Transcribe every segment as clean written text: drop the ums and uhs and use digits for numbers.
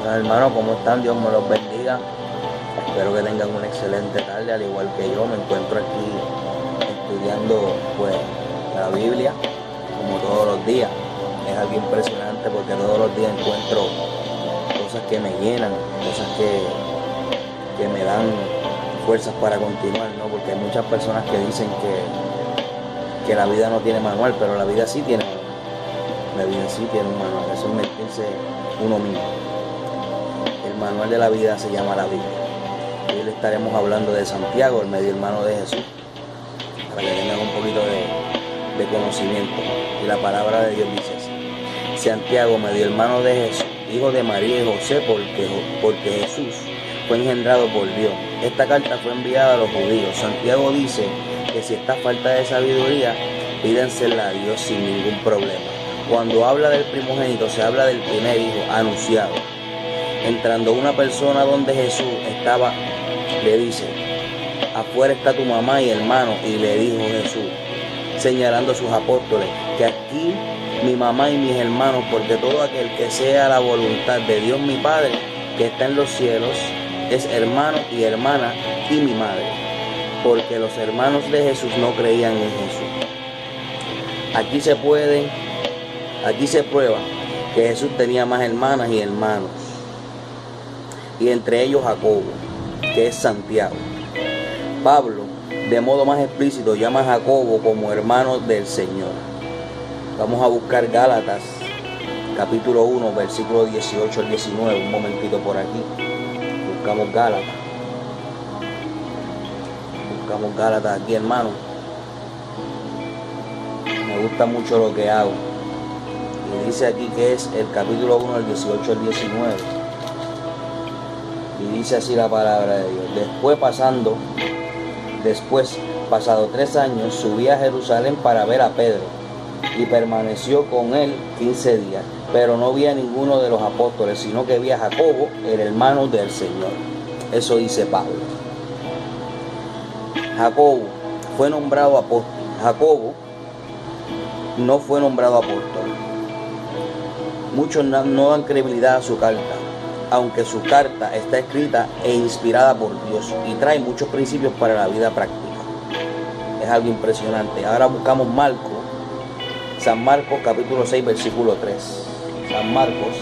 Bueno, hermanos, ¿cómo están? Dios me los bendiga. Espero que tengan una excelente tarde, al igual que yo. Me encuentro aquí estudiando pues la Biblia, como todos los días. Es algo impresionante porque todos los días encuentro cosas que me llenan, cosas que me dan fuerzas para continuar, ¿no? Porque hay muchas personas que dicen que la vida no tiene manual, pero la vida sí tiene manual. La vida sí tiene un manual. Eso es mentirse uno mismo. El manual de la vida se llama la Biblia. Hoy le estaremos hablando de Santiago, el medio hermano de Jesús, para que tengan un poquito de conocimiento. Y la palabra de Dios dice así: Santiago, medio hermano de Jesús, hijo de María y José, porque Jesús fue engendrado por Dios. Esta carta fue enviada a los judíos. Santiago dice que si está falta de sabiduría, pídensela a Dios sin ningún problema. Cuando habla del primogénito, se habla del primer hijo anunciado. Entrando una persona donde Jesús estaba, le dice: afuera está tu mamá y hermano. Y le dijo Jesús, señalando a sus apóstoles, que aquí mi mamá y mis hermanos, porque todo aquel que sea la voluntad de Dios mi Padre, que está en los cielos, es hermano y hermana y mi madre. Porque los hermanos de Jesús no creían en Jesús. Aquí se prueba que Jesús tenía más hermanas y hermanos, y entre ellos Jacobo, que es Santiago. Pablo, de modo más explícito, llama a Jacobo como hermano del Señor. Vamos a buscar Gálatas, capítulo 1, versículo 18 al 19, un momentito por aquí. Buscamos Gálatas aquí, hermano. Me gusta mucho lo que hago. Y dice aquí que es el capítulo 1, del 18 al 19. Y dice así la palabra de Dios: Después, pasado 3 años, subí a Jerusalén para ver a Pedro, y permaneció con él 15 días. Pero no vi a ninguno de los apóstoles, sino que vi a Jacobo, el hermano del Señor. Eso dice Pablo. Jacobo fue nombrado apóstol. Jacobo no fue nombrado apóstol. Muchos no dan credibilidad a su carta, aunque su carta está escrita e inspirada por Dios y trae muchos principios para la vida práctica. Es algo impresionante. Ahora buscamos San Marcos capítulo 6, versículo 3. San Marcos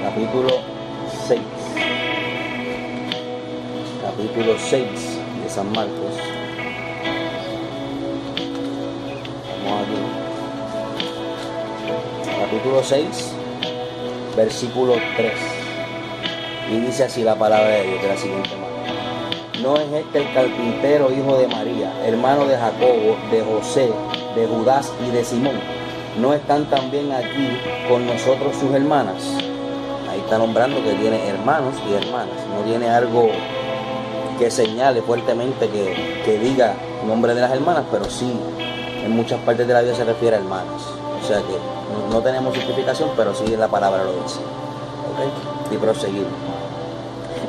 capítulo 6. Capítulo 6 de San Marcos. Vamos aquí. Capítulo 6, versículo 3. Y dice así la palabra de Dios de la siguiente manera: ¿no es este el carpintero, hijo de María, hermano de Jacobo, de José, de Judas y de Simón? ¿No están también aquí con nosotros sus hermanas? Ahí está nombrando que tiene hermanos y hermanas. No tiene algo que señale fuertemente que diga el nombre de las hermanas, pero sí en muchas partes de la Biblia se refiere a hermanas. O sea que no tenemos justificación, pero sí la palabra lo dice. ¿Ok? Y proseguimos.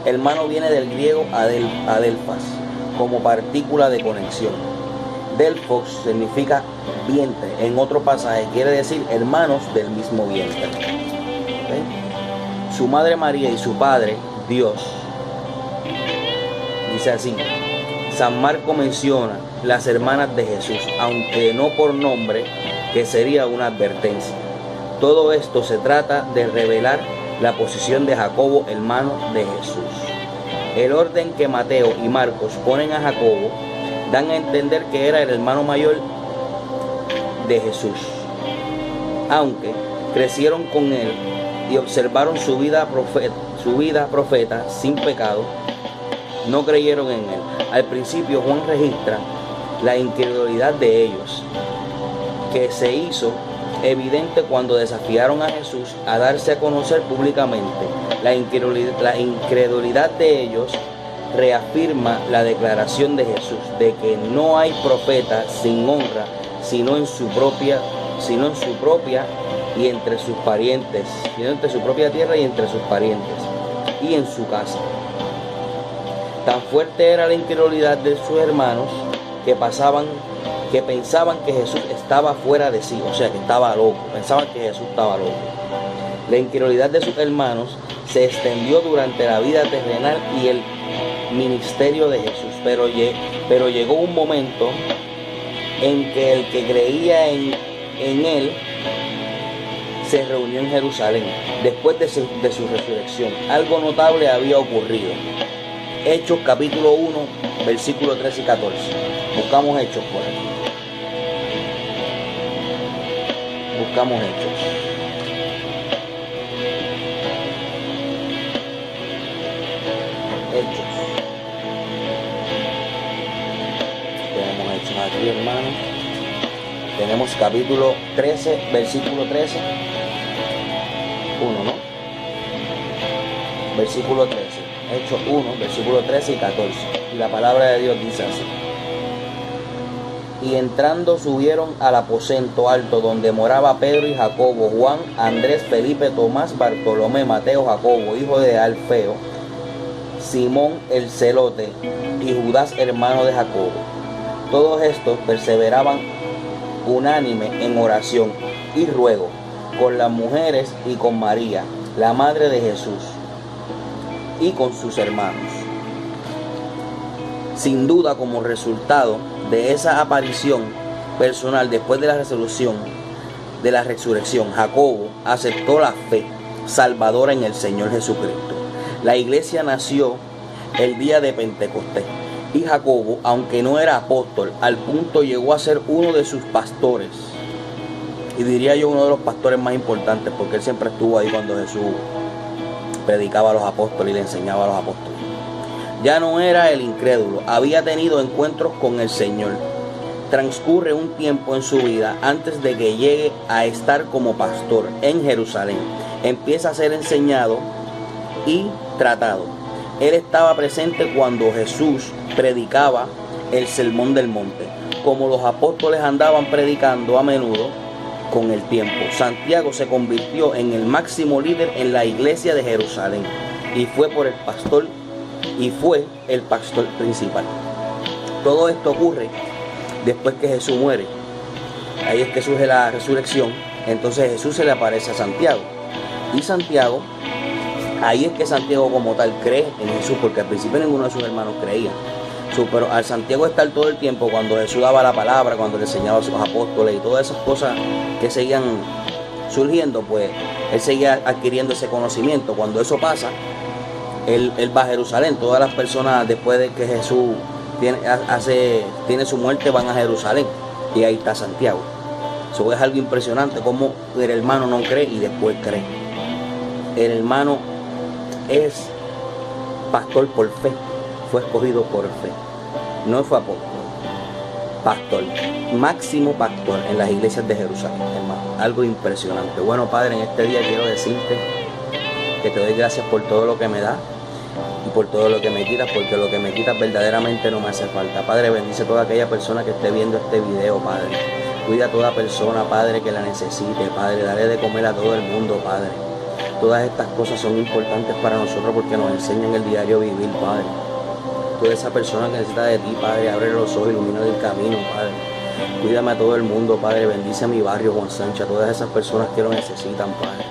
Hermano viene del griego adelphas, como partícula de conexión. Delphos significa vientre. En otro pasaje quiere decir hermanos del mismo vientre. ¿Ok? Su madre María y su padre Dios. Dice así: San Marco menciona las hermanas de Jesús, aunque no por nombre, que sería una advertencia. Todo esto se trata de revelar la posición de Jacobo, hermano de Jesús. El orden que Mateo y Marcos ponen a Jacobo dan a entender que era el hermano mayor de Jesús. Aunque crecieron con él y observaron su vida profeta sin pecado, no creyeron en él. Al principio Juan registra la incredulidad de ellos, que se hizo evidente cuando desafiaron a Jesús a darse a conocer públicamente. La incredulidad de ellos reafirma la declaración de Jesús de que no hay profeta sin honra, sino en su propia y entre sus parientes, sino entre su propia tierra y entre sus parientes y en su casa. Tan fuerte era la incredulidad de sus hermanos que pensaban que Jesús estaba fuera de sí, o sea que estaba loco, pensaban que Jesús estaba loco. La incredulidad de sus hermanos se extendió durante la vida terrenal y el ministerio de Jesús, pero llegó un momento en que el que creía en él se reunió en Jerusalén después de su resurrección. Algo notable había ocurrido. Hechos capítulo 1, versículos 13 y 14. Buscamos Hechos por aquí. Buscamos Hechos. Hechos. Tenemos Hechos aquí, hermano. Tenemos capítulo 13, versículo 13. 1, ¿no? Versículo 13. Hechos 1, versículo 13 y 14. Y la palabra de Dios dice así. Y entrando subieron al aposento alto donde moraba Pedro y Jacobo, Juan, Andrés, Felipe, Tomás, Bartolomé, Mateo, Jacobo, hijo de Alfeo, Simón el celote y Judas, hermano de Jacobo. Todos estos perseveraban unánime en oración y ruego con las mujeres y con María, la madre de Jesús, y con sus hermanos. Sin duda, como resultado de esa aparición personal después de la resurrección, Jacobo aceptó la fe salvadora en el Señor Jesucristo. La iglesia nació el día de Pentecostés y Jacobo, aunque no era apóstol, al punto llegó a ser uno de sus pastores, y diría yo uno de los pastores más importantes, porque él siempre estuvo ahí cuando Jesús predicaba a los apóstoles y le enseñaba a los apóstoles. Ya no era el incrédulo, había tenido encuentros con el Señor. Transcurre un tiempo en su vida antes de que llegue a estar como pastor en Jerusalén. Empieza a ser enseñado y tratado. Él estaba presente cuando Jesús predicaba el Sermón del Monte, como los apóstoles andaban predicando a menudo. Con el tiempo, Santiago se convirtió en el máximo líder en la iglesia de Jerusalén y fue el pastor principal. Todo esto ocurre después que Jesús muere. Ahí es que surge la resurrección. Entonces Jesús se le aparece a Santiago. Y Santiago, ahí es que Santiago como tal cree en Jesús, porque al principio ninguno de sus hermanos creía. Pero al Santiago estar todo el tiempo, cuando Jesús daba la palabra, cuando le enseñaba a sus apóstoles y todas esas cosas que seguían surgiendo, pues él seguía adquiriendo ese conocimiento. Cuando eso pasa, él va a Jerusalén. Todas las personas después de que Jesús tiene su muerte van a Jerusalén, y ahí está Santiago. Eso es algo impresionante, como el hermano no cree y después cree. El hermano es pastor por fe, fue escogido por fe, no fue apóstol, pastor, máximo pastor en las iglesias de Jerusalén, hermano. Algo impresionante. Bueno, Padre, en este día quiero decirte que te doy gracias por todo lo que me das y por todo lo que me quitas, porque lo que me quitas verdaderamente no me hace falta. Padre, bendice a toda aquella persona que esté viendo este video, Padre. Cuida a toda persona, Padre, que la necesite, Padre. Dale de comer a todo el mundo, Padre. Todas estas cosas son importantes para nosotros porque nos enseñan el diario vivir, Padre. Toda esa persona que necesita de ti, Padre, abre los ojos, ilumina el camino, Padre. Cuídame a todo el mundo, Padre. Bendice a mi barrio, Juan Sánchez, a todas esas personas que lo necesitan, Padre.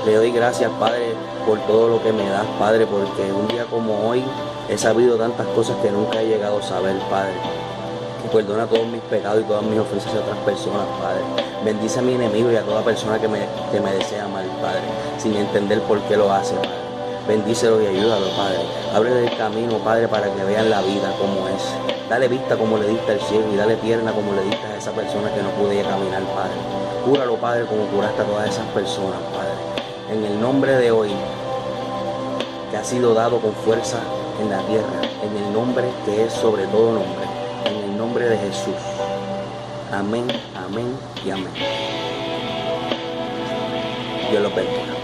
Le doy gracias, Padre, por todo lo que me das, Padre, porque un día como hoy he sabido tantas cosas que nunca he llegado a saber, Padre. Y perdona todos mis pecados y todas mis ofensas a otras personas, Padre. Bendice a mi enemigo y a toda persona que me desea mal, Padre, sin entender por qué lo hace, Padre. Bendícelo y ayúdalo, Padre. Ábrele el camino, Padre, para que vean la vida como es. Dale vista como le diste al ciego y dale pierna como le diste a esa persona que no podía caminar, Padre. Cúralo, Padre, como curaste a todas esas personas, Padre. En el nombre de hoy, que ha sido dado con fuerza en la tierra, en el nombre que es sobre todo nombre, en el nombre de Jesús. Amén, amén y amén. Dios los bendiga.